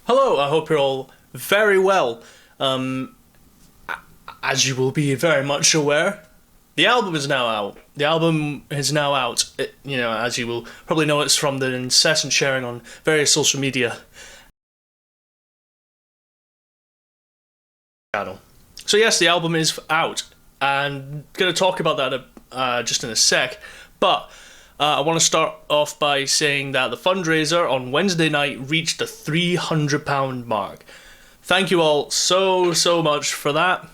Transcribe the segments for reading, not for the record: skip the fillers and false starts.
Hello, I hope you're all very well. As you will be very much aware, the album is now out. The album is now out. As you will probably know, it's from the incessant sharing on various social media channel. So yes, the album is out, and going to talk about that just in a sec. But I want to start off by saying that the fundraiser on Wednesday night reached the £300 mark. Thank you all so much for that.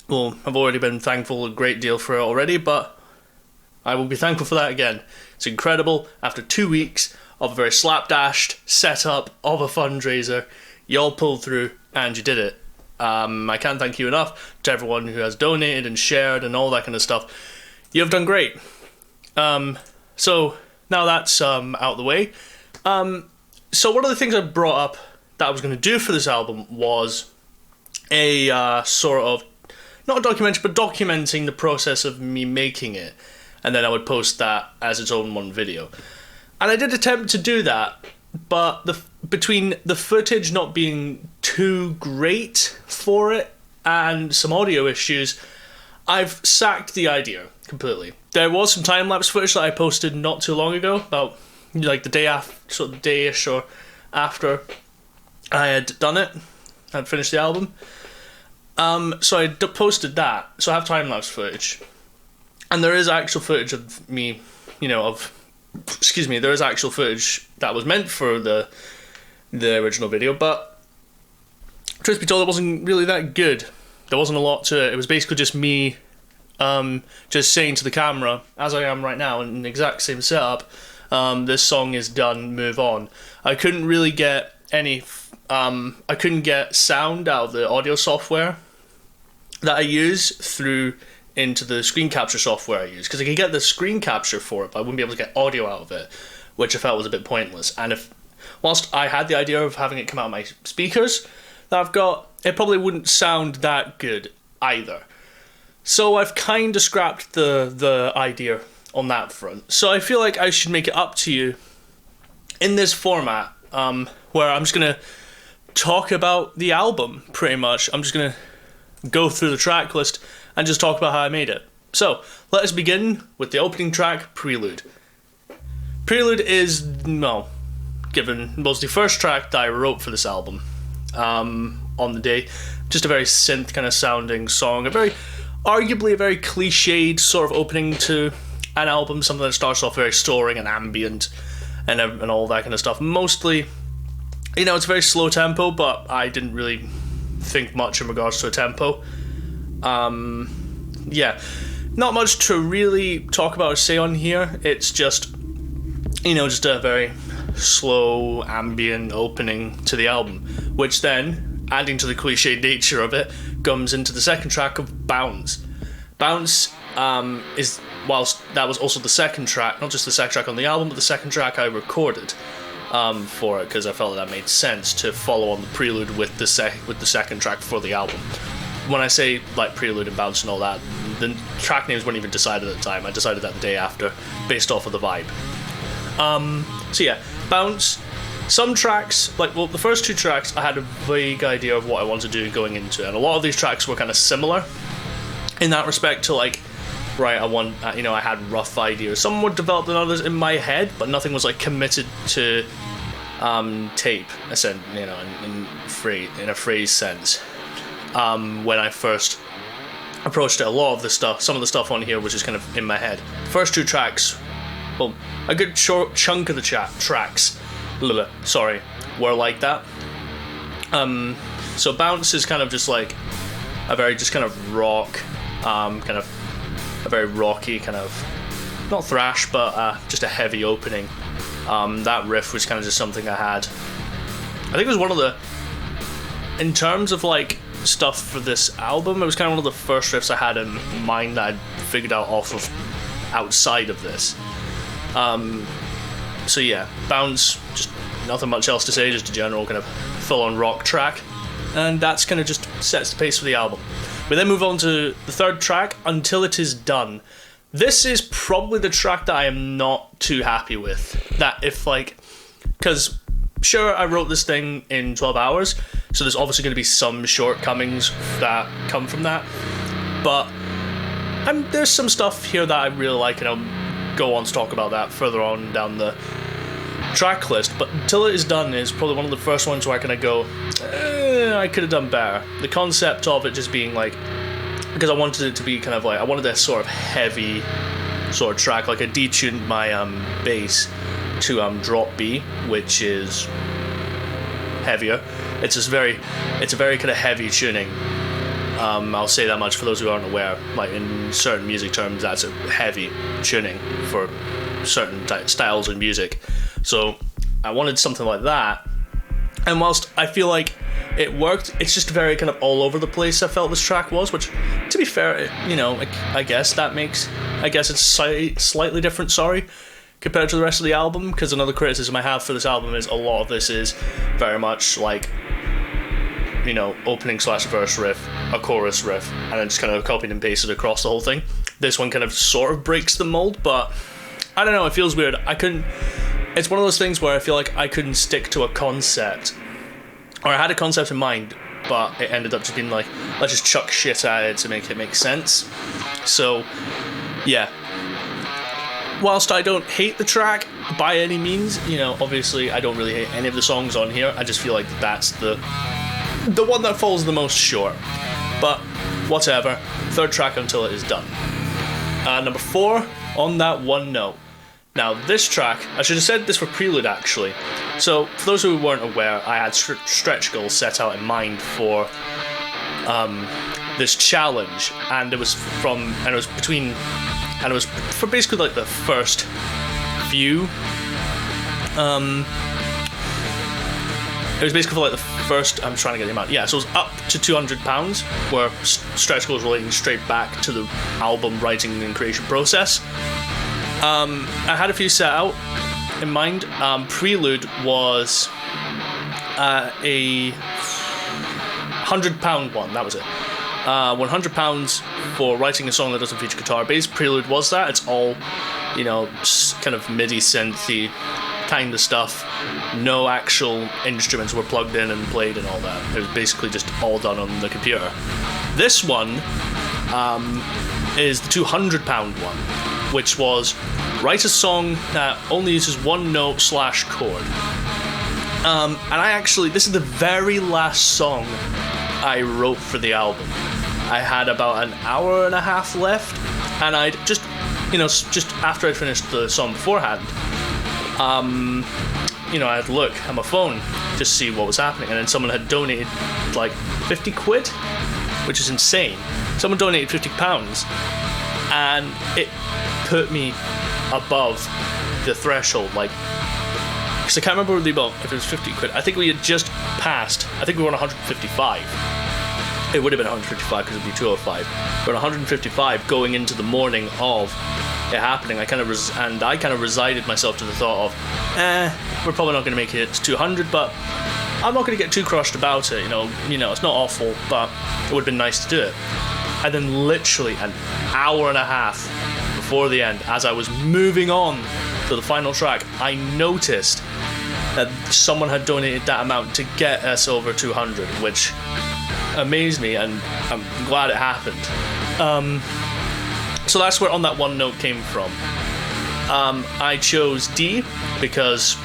Well, I've already been thankful a great deal for it already, but I will be thankful for that again. It's incredible. After 2 weeks of a very slapdashed setup of a fundraiser, you all pulled through and you did it. I can't thank you enough to everyone who has donated and shared and all that kind of stuff. You've done great. So now that's out of the way. So one of the things I brought up that I was going to do for this album was a sort of, not a documentary, but documenting the process of me making it. And then I would post that as its own one video. And I did attempt to do that, but between the footage not being too great for it and some audio issues, I've sacked the idea completely. There was some time-lapse footage that I posted not too long ago, about like the day after, sort of day-ish or after I had done it, I'd finished the album. So I posted that, so I have time-lapse footage. And there is actual footage of me, there is actual footage that was meant for the original video, but truth be told, it wasn't really that good. There wasn't a lot to it. It was basically just me just saying to the camera, as I am right now, in the exact same setup, this song is done, move on. I couldn't really get I couldn't get sound out of the audio software that I use through into the screen capture software I use, because I could get the screen capture for it, but I wouldn't be able to get audio out of it, which I felt was a bit pointless. And whilst I had the idea of having it come out of my speakers that I've got, it probably wouldn't sound that good either. So I've kind of scrapped the idea on that front. So I feel like I should make it up to you in this format, where I'm just going to talk about the album, pretty much. I'm just going to go through the track list and just talk about how I made it. So, let us begin with the opening track, Prelude. Prelude is, was the first track that I wrote for this album on the day. Just a very synth kind of sounding song, arguably a very cliched sort of opening to an album, something that starts off very soaring and ambient and all that kind of stuff. Mostly, it's very slow tempo, but I didn't really think much in regards to a tempo. Not much to really talk about or say on here. It's just, just a very slow, ambient opening to the album, which then, adding to the cliche nature of it, comes into the second track of Bounce. Bounce is, whilst that was also the second track, not just the second track on the album, but the second track I recorded for it, because I felt that made sense to follow on the prelude with the second track for the album. When I say like prelude and bounce and all that, the track names weren't even decided at the time. I decided that the day after, based off of the vibe. Bounce. Some tracks, the first two tracks, I had a vague idea of what I wanted to do going into it, and a lot of these tracks were kind of similar in that respect to I had rough ideas. Some were developed than others in my head, but nothing was committed to tape, essentially, in a phrase sense. When I first approached it, some of the stuff on here was just kind of in my head. First two tracks, a good short chunk of the tracks, were like that. So Bounce is kind of just like a very just kind of rock, kind of a very rocky kind of, not thrash, but just a heavy opening. That riff was kind of just something I had. I think it was one of the, in terms of stuff for this album, it was kind of one of the first riffs I had in mind that I'd figured out outside of this. Bounce, just nothing much else to say, just a general kind of full-on rock track, and that's kind of just sets the pace for the album. We then move on to the third track, Until It Is Done. This is probably the track that I am not too happy with. Because sure, I wrote this thing in 12 hours, so there's obviously going to be some shortcomings that come from that, but there's some stuff here that I really like, and I'll go on to talk about that further on down the track list. But Until It Is Done is probably one of the first ones where I kind of go, I could have done better. The concept of it just being like, because I wanted it to be kind of like, I wanted this sort of heavy sort of track, like I detuned my bass to drop B, which is heavier. It's a very kind of heavy tuning. I'll say that much for those who aren't aware. Like in certain music terms, that's a heavy tuning for certain styles of music. So I wanted something like that. And whilst I feel like it worked, it's just very kind of all over the place I felt this track was, which, to be fair, you know, I guess it's slightly different, compared to the rest of the album, because another criticism I have for this album is a lot of this is very much like, you know, opening / verse riff, a chorus riff, and then just kind of copied and pasted across the whole thing. This one kind of sort of breaks the mold, but I don't know, it feels weird. It's one of those things where I feel like I couldn't stick to a concept, or I had a concept in mind, but it ended up just being like, let's just chuck shit at it to make it make sense. So, yeah. Whilst I don't hate the track by any means, you know, obviously I don't really hate any of the songs on here, I just feel like that's the one that falls the most short. But, whatever. Third track, Until It Is Done. Number 4, On That One Note. Now, this track, I should have said this for Prelude, actually. So, for those who weren't aware, I had stretch goals set out in mind for this challenge, and it was for basically like the first few. It was basically for like the first. I'm trying to get the amount. Yeah, so it was up to £200, where stretch goals relating straight back to the album writing and creation process. I had a few set out in mind. Prelude was a £100 one. That was it. £100 for writing a song that doesn't feature guitar bass. Prelude was that. It's all, you know, kind of MIDI synthy kind of stuff. No actual instruments were plugged in and played and all that. It was basically just all done on the computer. This one is the £200 one, which was write a song that only uses one note / chord. And this is the very last song I wrote for the album. I had about an hour and a half left, and I'd just after I'd finished the song beforehand, I'd look at my phone just to see what was happening, and then someone had donated like 50 quid, which is insane. Someone donated £50, and it put me above the threshold, like, because I can't remember if it was 50 quid. I think we had just passed. I think we were on 155. It would have been 155 because it'd be 205. But 155 going into the morning of it happening. I kind of resigned myself to the thought of, we're probably not going to make it to 200, but I'm not going to get too crushed about it. You know, it's not awful, but it would have been nice to do it. And then literally an hour and a half before the end, as I was moving on to the final track, I noticed that someone had donated that amount to get us over 200, which amazed me, and I'm glad it happened. So that's where On That One Note came from. I chose D because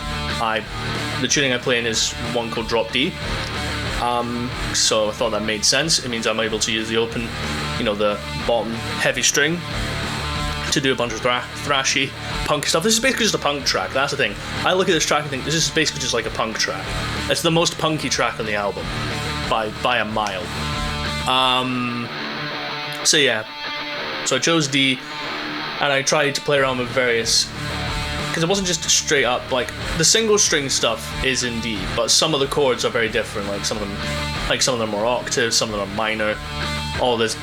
the tuning I play in is one called Drop D. So I thought that made sense. It means I'm able to use the open, the bottom heavy string to do a bunch of thrashy punk stuff. This is basically just a punk track. That's the thing. I look at this track and think this is basically just like a punk track. It's the most punky track on the album by a mile. So yeah. So I chose D, and I tried to play around with various, because it wasn't just straight up, like, the single string stuff is in D, but some of the chords are very different. Like some of them are octaves, some of them are minor, all this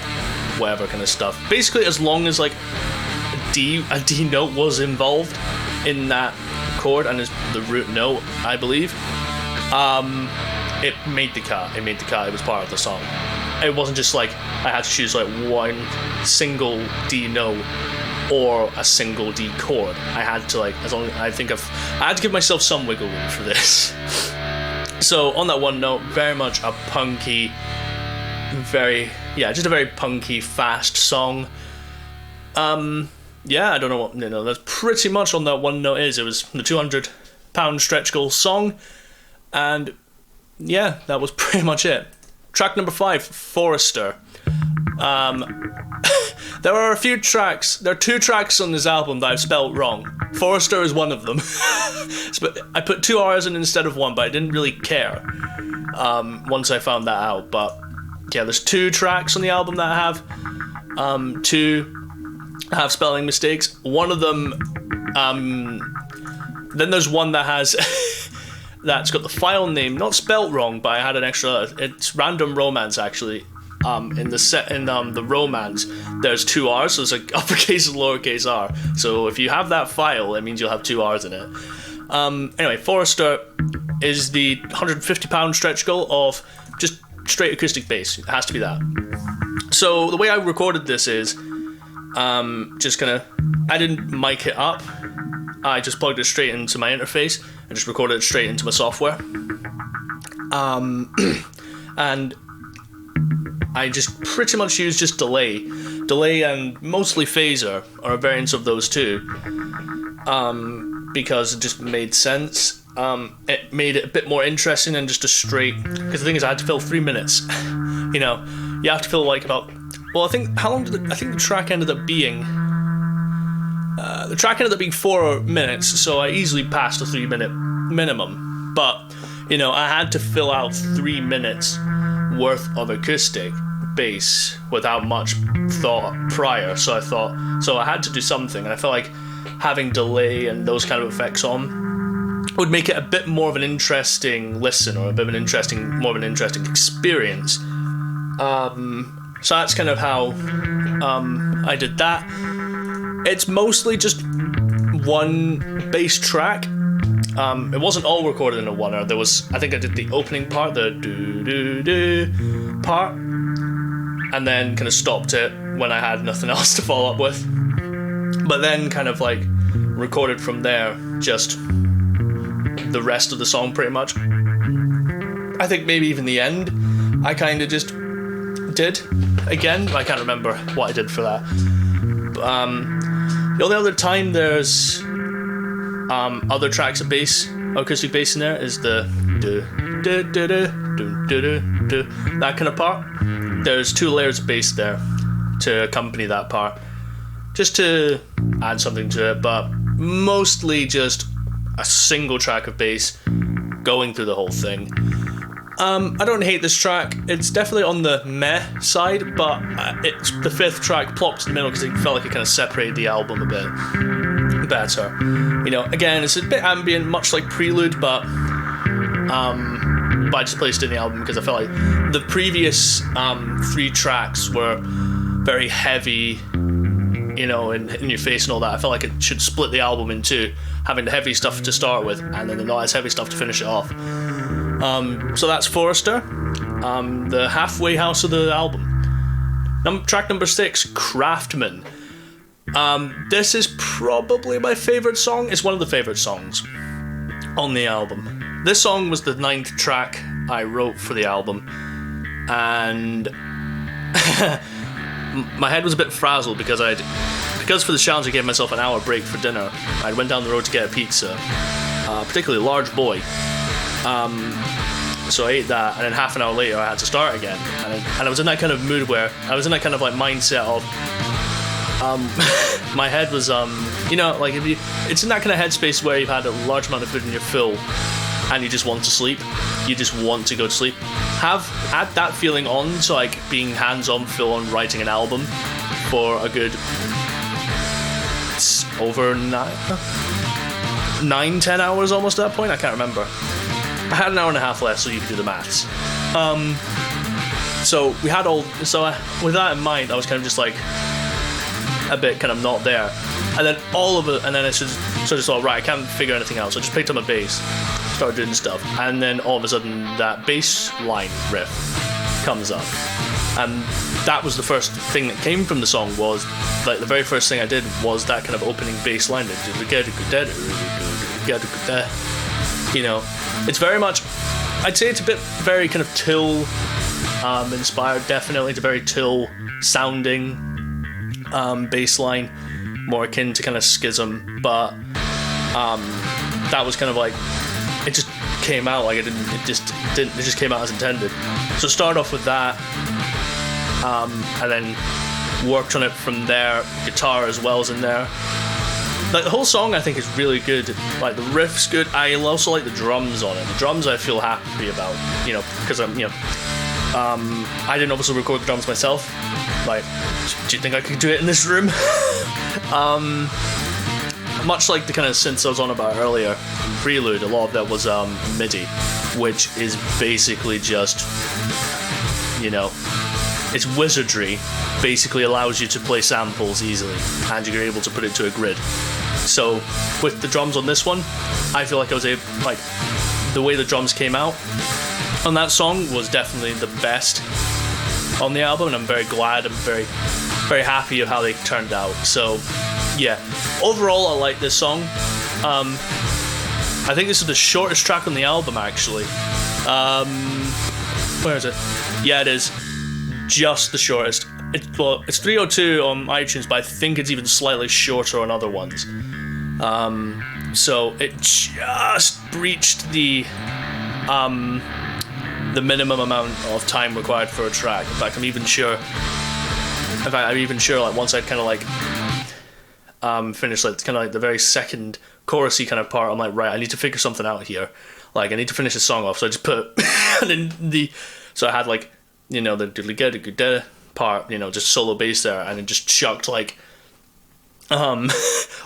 whatever kind of stuff. Basically, as long as like a D note was involved in that chord, and is the root note, I believe, it made the cut. It was part of the song. It wasn't just like I had to choose like one single D note or a single D chord. I had to I had to give myself some wiggle room for this. So on that one note, very much a punky, just a very punky, fast song. I don't know what, that's pretty much on that one note is. It was the 200-pound stretch goal song, and yeah, that was pretty much it. Track number 5, Forester. There are a few tracks, there are 2 tracks on this album that I've spelled wrong. Forester is one of them. I put 2 R's in instead of 1, but I didn't really care once I found that out. But yeah, there's 2 tracks on the album that have 2 have spelling mistakes. One of them, then there's one that has that's got the file name not spelt wrong, but I had an extra. It's Random Romance actually. In the Romance, there's 2 R's, so it's like uppercase and lowercase r. So if you have that file, it means you'll have 2 R's in it. Anyway, Forester is the 150-pound stretch goal of just straight acoustic bass. It has to be that. So the way I recorded this is I didn't mic it up. I just plugged it straight into my interface and just recorded it straight into my software. And I just pretty much use just delay and mostly phaser, or a variance of those two, because it just made sense. It made it a bit more interesting than just a straight, because the thing is I had to fill 3 minutes. You have to fill like about, well, I think the track ended up being 4 minutes, so I easily passed the 3-minute minimum, but I had to fill out 3 minutes worth of acoustic bass without much thought prior, so I had to do something, and I felt like having delay and those kind of effects on would make it a bit more of an interesting listen, or more of an interesting experience. So that's kind of how I did that. It's mostly just one bass track. It wasn't all recorded in a oneer. I think I did the opening part, the do part, and then kind of stopped it when I had nothing else to follow up with. But then kind of like recorded from there just the rest of the song pretty much. I think maybe even the end I kind of just did again. I can't remember what I did for that. The only other time there's other tracks of bass, acoustic bass in there, is the that kind of part. There's 2 layers of bass there to accompany that part, just to add something to it, but mostly just a single track of bass going through the whole thing. I don't hate this track. It's definitely on the meh side, but it's the 5th track plopped in the middle because it felt like it kind of separated the album a bit better. Again, it's a bit ambient, much like Prelude, but I just placed it in the album because I felt like the previous 3 tracks were very heavy, in your face and all that. I felt like it should split the album in 2, having the heavy stuff to start with and then the not as heavy stuff to finish it off. So that's Forester, the halfway house of the album. Track number 6, Craftsman. This is probably my favourite song. It's one of the favourite songs on the album. This song was the 9th track I wrote for the album, and my head was a bit frazzled because for the challenge I gave myself an hour break for dinner. I went down the road to get a pizza, particularly a large boy. So I ate that, and then half an hour later I had to start again, and I was in that kind of mood where I was in that kind of like mindset of my head was like it's in that kind of headspace where you've had a large amount of food and you're full and you just want to sleep, you just want to go to sleep. Add that feeling on to like being hands-on, full on writing an album for a good over 9-10 hours almost at that point. I can't remember. I had an hour and a half left, so you can do the maths. With that in mind, I was kind of just like a bit kind of not there, and then I just thought, right, I can't figure anything out, so I just picked up my bass, started doing stuff, and then all of a sudden that bass line riff comes up. And that was the first thing that came from the song. Was like the very first thing I did was that kind of opening bass line. You know, it's very much, I'd say it's a bit very kind of Till inspired, definitely. It's a very Till sounding bass line, more akin to kind of Schism, but that was kind of like, it just came out like it just came out as intended. So start off with that, and then worked on it from there. Guitar as well is in there. Like the whole song I think is really good. Like the riff's good. I also like the drums on it. The drums I feel happy about, you know, because I didn't obviously record the drums myself. Like, do you think I could do it in this room? Much like the kind of synths I was on about earlier, Prelude, a lot of that was MIDI, which is basically just, you know, it's wizardry. Basically allows you to play samples easily, and you're able to put it to a grid. So with the drums on this one, I feel like I was able, like, the way the drums came out on that song was definitely the best on the album, and I'm very glad, I'm very, very happy of how they turned out. So yeah, overall I like this song. I think this is the shortest track on the album, actually. Where is it? Yeah, it is. Just the shortest. It's 3:02 on iTunes, but I think it's even slightly shorter on other ones. So it just breached the minimum amount of time required for a track. In fact, I'm even sure like once I'd kind of like finished like kind of like the very second chorusy kind of part, I'm like, right, I need to figure something out here. Like I need to finish the song off, so I just put and then so I had like, you know, the diddly part, you know, just solo bass there, and it just chucked like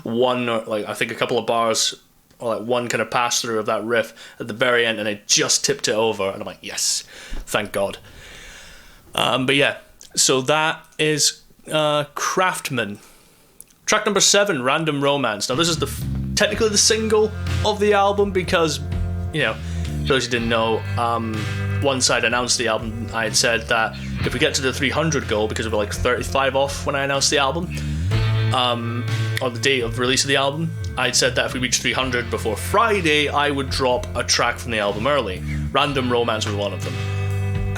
one, or like I think a couple of bars, or like one kind of pass through of that riff at the very end, and I just tipped it over, and I'm like, yes, thank God. But yeah, so that is Craftsman. Track number 7, Random Romance. Now this is technically the single of the album, because, you know, for those who didn't know, once I'd announced the album, I had said that if we get to the 300 goal, because we were like 35 off when I announced the album, on the date of release of the album, I'd said that if we reached 300 before Friday, I would drop a track from the album early. Random Romance was one of them,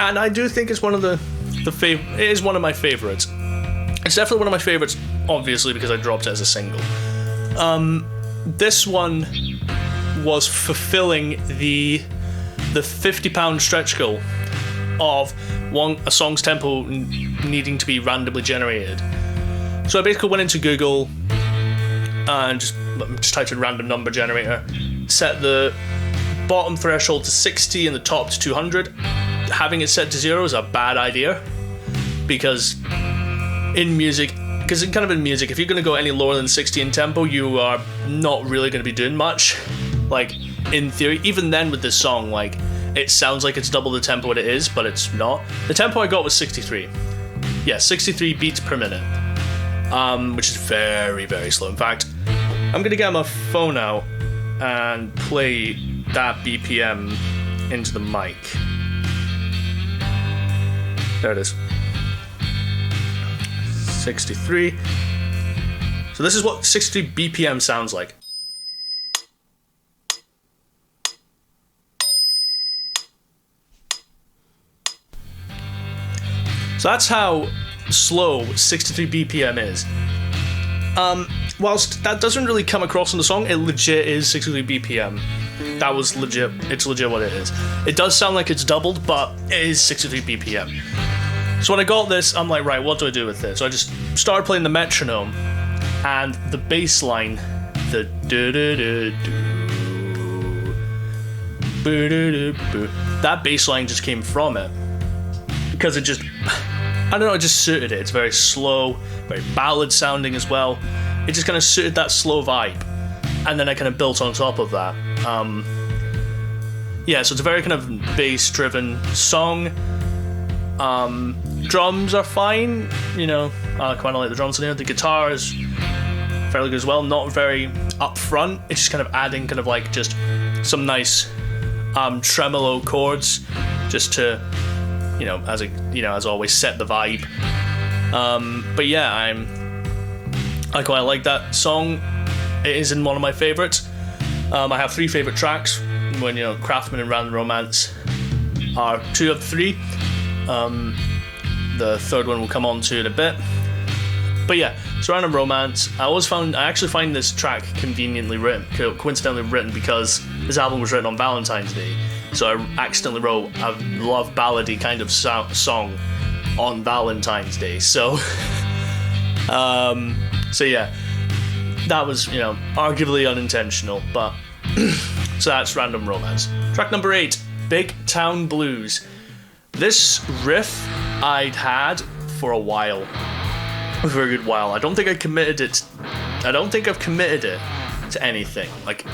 and I do think it's one of it is one of my favourites. It's definitely one of my favourites, obviously, because I dropped it as a single. This one was fulfilling the 50-pound stretch goal of a song's tempo needing to be randomly generated. So I basically went into Google and just typed in random number generator, set the bottom threshold to 60 and the top to 200. Having it set to 0 is a bad idea, because in music, if you're going to go any lower than 60 in tempo, you are not really going to be doing much. Like, in theory, even then with this song, like, it sounds like it's double the tempo what it is, but it's not. The tempo I got was 63. Yeah, 63 beats per minute, which is very, very slow. In fact, I'm going to get my phone out and play that BPM into the mic. There it is. 63. So this is what 63 BPM sounds like. So that's how slow 63 BPM is. Whilst that doesn't really come across in the song, it legit is 63 BPM. That was legit. It's legit what it is. It does sound like it's doubled, but it is 63 BPM. So when I got this, I'm like, right, what do I do with this? So I just started playing the metronome, and the bass line, the do-do-do-do, that bass line just came from it. Because it just, I don't know, it just suited it. It's very slow, very ballad sounding as well. It just kind of suited that slow vibe. And then I kind of built on top of that. Yeah, so it's a very kind of bass-driven song. Drums are fine, you know, I quite like the drums in here. The guitar is fairly good as well, not very upfront. It's just kind of adding kind of like just some nice tremolo chords just to as always, set the vibe. But yeah, I quite like that song. It is in one of my favorites. I have 3 favorite tracks. When Craftsman and Random Romance are 2 of 3. The third one we'll come on to in a bit. But yeah, so Random Romance. I actually find this track coincidentally written, because this album was written on Valentine's Day. So I accidentally wrote a love ballady kind of song on Valentine's Day. So, so yeah, that was arguably unintentional, but so that's Random Romance. Track number 8, Big Town Blues. This riff I'd had for a while. A very good while. I don't think I've committed it to anything. Like,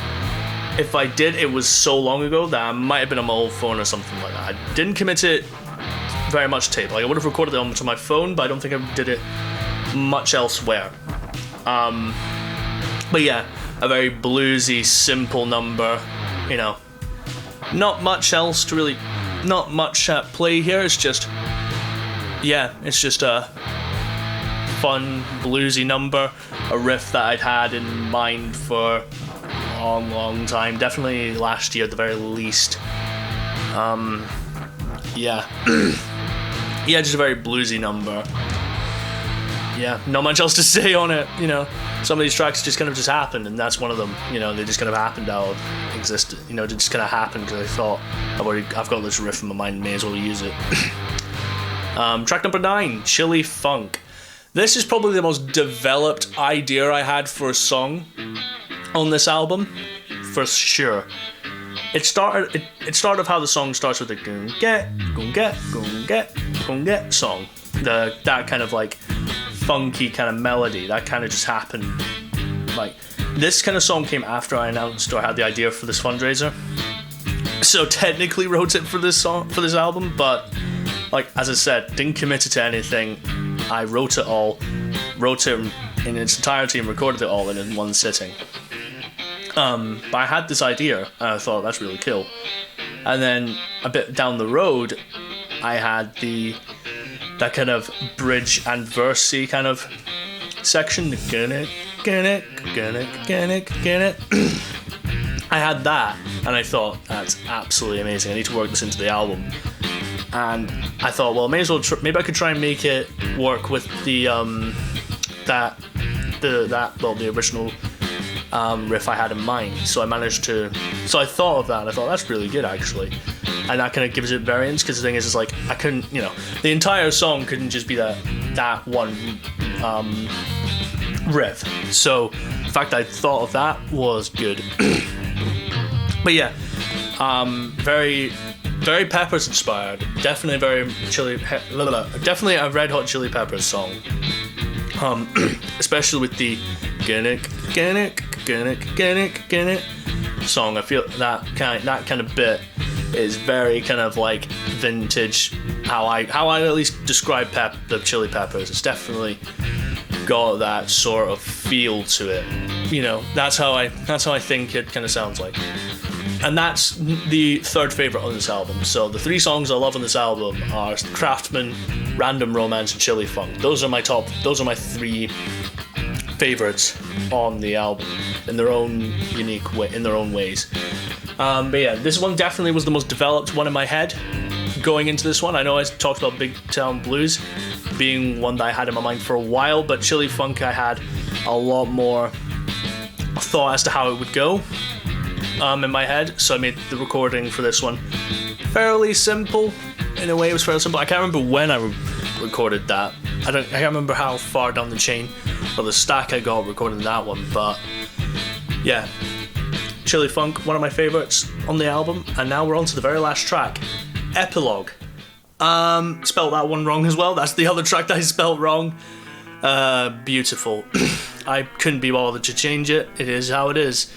if I did, it was so long ago that I might have been on my old phone or something like that. I didn't commit it very much tape. Like, I would have recorded it onto my phone, but I don't think I did it much elsewhere. But yeah, a very bluesy, simple number. Not much else to really, not much at play here. It's just a fun bluesy number, a riff that I'd had in mind for a long time, definitely last year at the very least. Yeah, just a very bluesy number. Yeah, not much else to say on it. Some of these tracks just kind of just happened, and that's one of them. They just kind of happened out of existence. It just kind of happened because I thought I've got this riff in my mind, may as well use it. Track number 9, Chili Funk. This is probably the most developed idea I had for a song on this album, for sure. It started with how the song starts with the gung get song. That kind of like funky kind of melody that kind of just happened. Like, this kind of song came after I announced or had the idea for this fundraiser. So technically wrote it for this album, but like, as I said, didn't commit it to anything. I wrote it in its entirety and recorded it all in one sitting. But I had this idea and I thought, that's really cool. And then a bit down the road, I had that kind of bridge and verse-y kind of section. I had that, and I thought, that's absolutely amazing. I need to work this into the album. And I thought, well, maybe I could try and make it work with the original riff I had in mind. So I thought of that. I thought, that's really good, actually. And that kind of gives it variance, because the thing is, like, I couldn't, the entire song couldn't just be that one riff. So the fact that I thought of that was good. But yeah, very, very Peppers inspired. Definitely definitely a Red Hot Chili Peppers song. Especially with the song. I feel that kind of bit is very kind of like vintage. How I at least describe the Chili Peppers. It's definitely got that sort of feel to it. That's how I think it kind of sounds like. And that's the third favorite on this album. So the 3 songs I love on this album are Craftsman, Random Romance, and Chili Funk. Those are my 3 favorites on the album in their own unique way, in their own ways. But yeah, this one definitely was the most developed one in my head going into this one. I know I talked about Big Town Blues being one that I had in my mind for a while, but Chili Funk I had a lot more thought as to how it would go in my head. So I made the recording for this one fairly simple. In a way, it was fairly simple. I can't remember when I recorded that. I can't remember how far down the chain or the stack I got recording that one, but yeah, Chili Funk, one of my favorites on the album. And now we're on to the very last track, Epilogue. Spelled that one wrong as well. That's the other track that I spelled wrong. Beautiful. I couldn't be bothered to change it. It is how it is.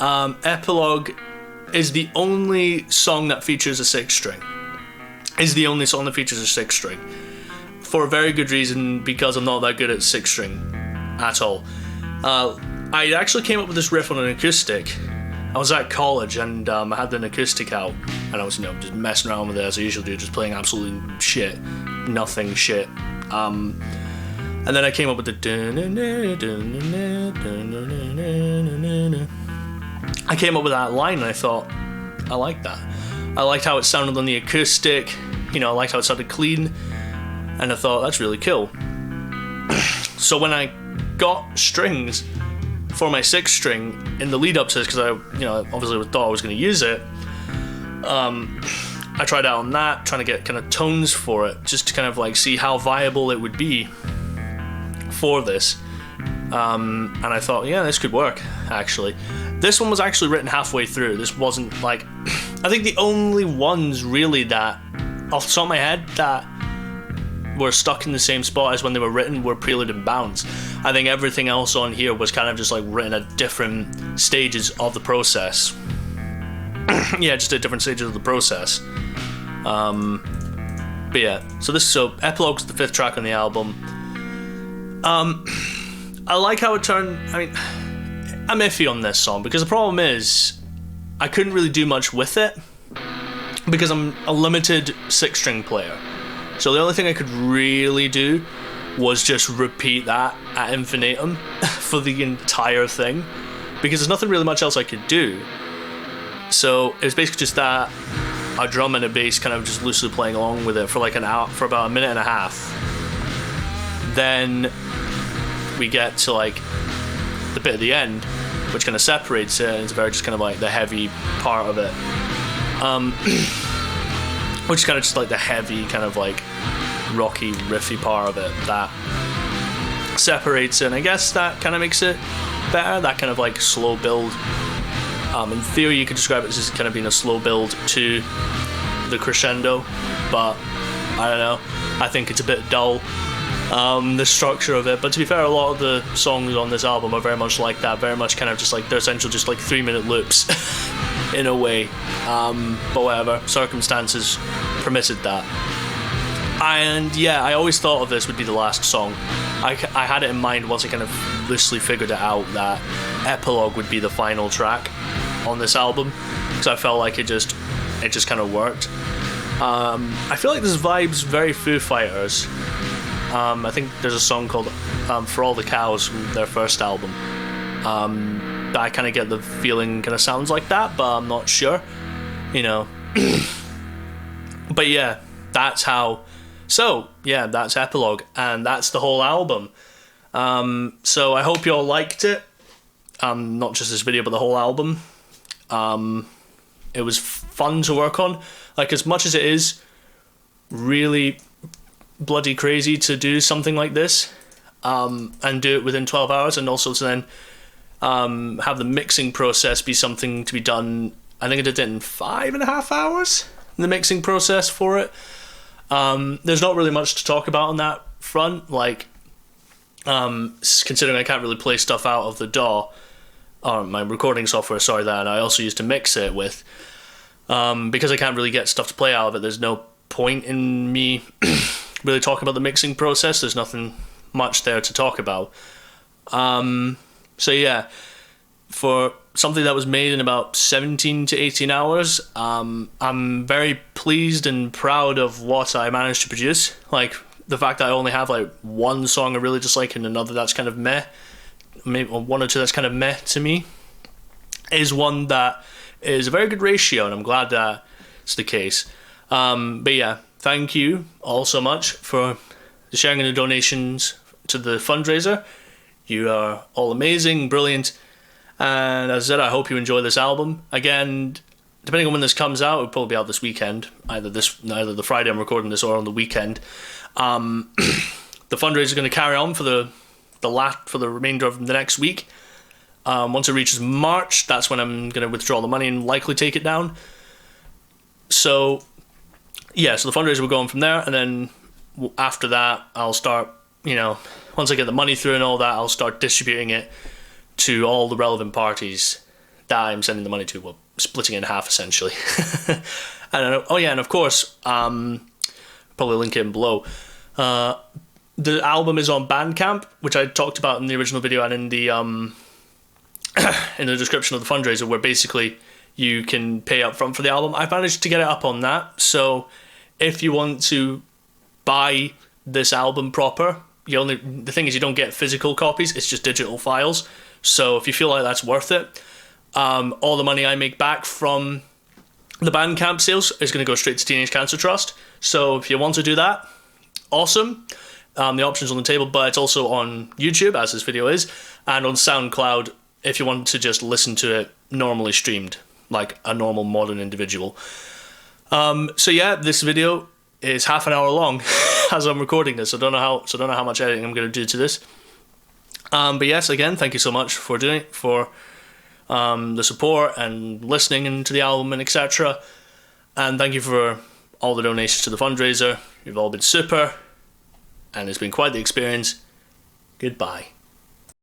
Epilogue is the only song that features a 6-string. Is the only song that features a 6-string. For a very good reason, because I'm not that good at 6-string at all. I actually came up with this riff on an acoustic I was at college and I had an acoustic out, and I was, just messing around with it as I usually do, just playing absolutely shit, nothing shit. And then I came up with the. I came up with that line, and I thought, I like that. I liked how it sounded on the acoustic. I liked how it sounded clean, and I thought that's really cool. So when I got strings for my 6-string in the lead up to this, because I, obviously thought I was going to use it, I tried out on that, trying to get kind of tones for it, just to kind of like see how viable it would be for this. And I thought, yeah, this could work, actually. This one was actually written halfway through. This wasn't like... I think the only ones really that, off the top of my head, that were stuck in the same spot as when they were written were Prelude and Bounce. I think everything else on here was kind of just like written at different stages of the process. Yeah, just at different stages of the process. But yeah, so Epilogue's the 5th track on the album. I like how it turned. I mean, I'm iffy on this song because the problem is I couldn't really do much with it because I'm a limited 6-string player. So the only thing I could really do was just repeat that ad infinitum for the entire thing, because there's nothing really much else I could do. So it's basically just that, a drum and a bass kind of just loosely playing along with it for like an hour, for about a minute and a half. Then we get to like the bit at the end, which kind of separates it, and it's very just kind of like the heavy part of it. Which is kind of just like the heavy, kind of like rocky, riffy part of it that separates it, and I guess that kind of makes it better, that kind of like slow build. In theory, you could describe it as just kind of being a slow build to the crescendo, but I don't know, I think it's a bit dull, the structure of it. But to be fair, a lot of the songs on this album are very much like that, very much kind of just like, they're essentially just like 3-minute loops in a way, but whatever, circumstances permitted that. And yeah, I always thought of this would be the last song. I had it in mind once I kind of loosely figured it out that Epilogue would be the final track on this album, because I felt like it just kind of worked. I feel like this vibes very Foo Fighters. I think there's a song called For All the Cows from their first album. I kind of get the feeling kind of sounds like that, but I'm not sure, But yeah, that's how. So yeah, that's Epilogue, and that's the whole album. So I hope you all liked it. Not just this video, but the whole album. It was fun to work on. Like, as much as it is really bloody crazy to do something like this, and do it within 12 hours, and also to then have the mixing process be something to be done. I think I did it in 5.5 hours, the mixing process for it. There's not really much to talk about on that front, like, considering I can't really play stuff out of the DAW, or my recording software, that I also use to mix it with, because I can't really get stuff to play out of it. There's no point in me really talking about the mixing process. There's nothing much there to talk about. So yeah, for something that was made in about 17 to 18 hours, I'm very pleased and proud of what I managed to produce. Like, the fact that I only have like one song I really dislike and another that's kind of meh, maybe one or two that's kind of meh to me, is one that is a very good ratio, and I'm glad that it's the case. But yeah, thank you all so much for the sharing and the donations to the fundraiser. You are all amazing, brilliant. And as I said, I hope you enjoy this album. Again, depending on when this comes out, it'll probably be out this weekend, either the Friday I'm recording this or on the weekend. The fundraiser is going to carry on for the remainder of the next week. Once it reaches March, that's when I'm going to withdraw the money and likely take it down. So yeah, so the fundraiser will go on from there, and then after that, I'll start, once I get the money through and all that, I'll start distributing it to all the relevant parties that I'm sending the money to, well, splitting it in half, essentially. And oh yeah, and of course, probably link it in below. The album is on Bandcamp, which I talked about in the original video and in the in the description of the fundraiser, where basically you can pay up front for the album. I've managed to get it up on that, so if you want to buy this album proper, the thing is you don't get physical copies, it's just digital files. So if you feel like that's worth it, all the money I make back from the Bandcamp sales is going to go straight to Teenage Cancer Trust. So if you want to do that, awesome. The option's on the table, but it's also on YouTube, as this video is, and on SoundCloud if you want to just listen to it normally streamed, like a normal modern individual. So yeah, this video is half an hour long as I'm recording this. I don't know how much editing I'm going to do to this. But yes, again, thank you so much for the support and listening to the album and etc. And thank you for all the donations to the fundraiser. You've all been super, and it's been quite the experience. Goodbye.